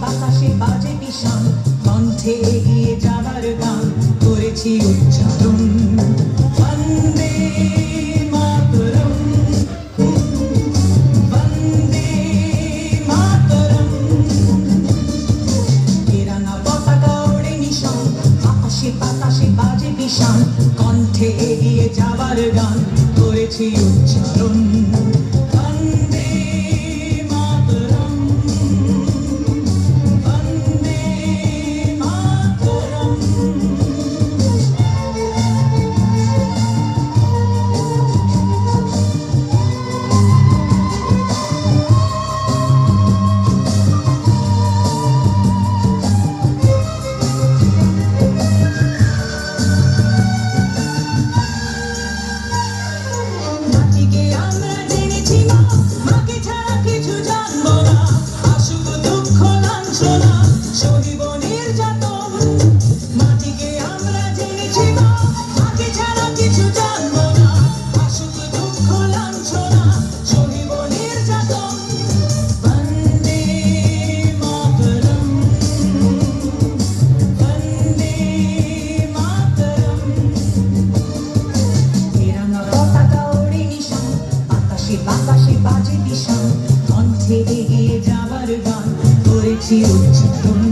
বাতাসে বাজে বিষাণ কণ্ঠে এগিয়ে যাবার গান করেছি উচ্চারণ বন্দে মাতরম বন্দে মাতরম তিরঙ্গা পতাকা ওড়ে নিশান বাতাসে বাজে বিষাণ কণ্ঠে এগিয়ে যাবার গান করেছি উচ্চারণ বাতাসে বাজে বিষাণ কণ্ঠে এগিয়ে যাবার গান করেছি উচ্চারণ